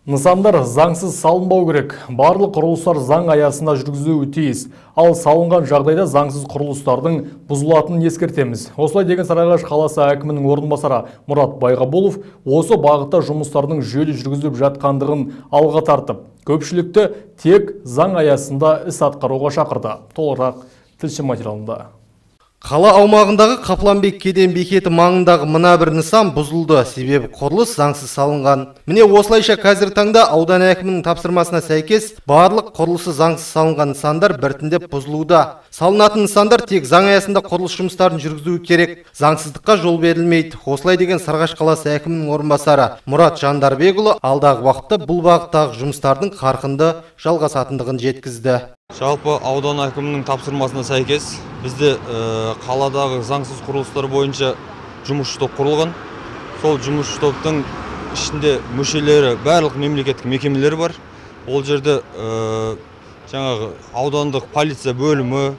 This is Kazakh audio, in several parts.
Нысандар заңсыз салынбау керек. Барлық құрылыстар заң аясында жүргізілуі тиіс. Ал салынған жағдайда заңсыз құрылыстардың бұзылатынын ескертеміз. Осылай деген Сарыағаш қаласы әкімінің орынбасары Мұрат Байғабулов осы бағытта жұмыстардың жүйелі жүргізіліп жатқандығын алға тартып, көпшілікті тек заң аясында іс атқаруға шақырды. Толығырақ тілші материалында. Қала аумағындағы Қапланбек кеден бекеті маңындағы мына бір нысан бұзылды, себебі құрылыс заңсыз салынған. Міне осылайша қазір таңда аудан әкімінің тапсырмасына сәйкес барлық құрылысы заңсыз салынған нысандар біртіндеп бұзылуда. Салынатын нысандар тек заң аясында құрылыс жұмыстарын жүргізуі керек. Заңсыздыққа жол берілмейді. Осылай деген Сарыағаш қаласы әкімінің орынбасары Мұрат Жандарбекұлы алдағы уақытта бұл бағыттағы жұмыстардың қарқынды жалғасатындығын жеткізді. Жалпы аудан әкімінің тапсырмасына сәйкес бізде қаладағы заңсыз құрылыстар бойынша жұмысшы топ құрылған. Сол жұмысшы топтың ішінде мүшелері барлық мемлекеттік мекемелер бар. Ол жерде жаңағы аудандық полиция бөлімі,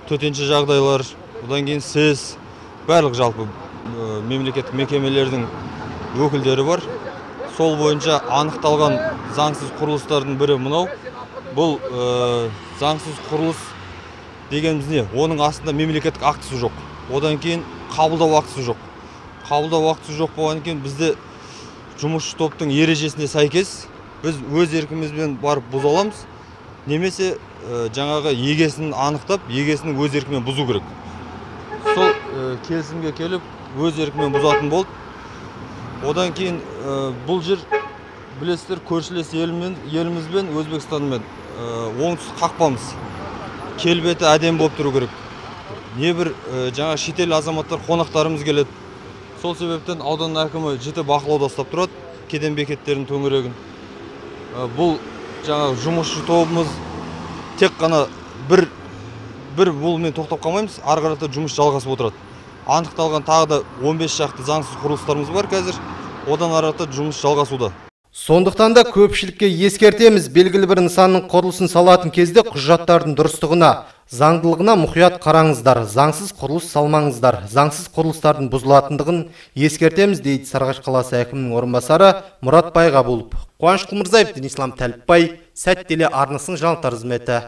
төтенше жағдайлар, одан кейін сіз, барлық жалпы мемлекеттік мекемелердің өкілдері бар. Сол бойынша анықталған заңсыз құрылыстардың бірі мынау. Бұл заңсыз құрылыс дегеніміз не? Оның астында мемлекеттік актісі жоқ. Одан кейін қабылдау актісі жоқ. Қабылдау актісі жоқ болғаннан кейін бізде жұмысшы топтың ережесіне сәйкес біз өз еркімізбен барып бұза аламыз. Немесе жаңағы егесін анықтап, егесінің өз еркімен бұзу керек. Сол келісімге келіп, өз еркімен бұзатын болды. Одан кейін бұл жер білесіздер, көршілес елімізбен Өзбекстанмен оңтүстік қақпамыз. Келбеті әдемі болып тұру керек. Небір жаңа шетел азаматтар, қонақтарымыз келеді. Сол себептен аудан әкімі жіті бақылауда ұстап тұрады, кеден бекеттерінің төңірегін. Бұл жаңа жұмысшы тобымыз тек қана бір бұлмен тоқтап қалмаймыз, ары қарата жұмыс жалғасып отырады. Анықталған тағы да 15 шақты заңсыз құрылыстарымыз бар қазір. Одан ары қарата жұмыс жалғасуда. Сондықтан да көпшілікке ескертеміз, белгілі бір нысанның құрылысын салатын кезде құжаттардың дұрыстығына, заңдылығына мұқият қараңыздар, заңсыз құрылыс салмаңыздар, заңсыз құрылыстардың бұзылатындығын ескертеміз, дейді Сарыағаш қаласы әкімінің орынбасары Мұрат Байғабулов. Қуаныш Құлмырзаев, Денислам Тәліпбай, Сәт телеарнасының жаңалықтар қызметі.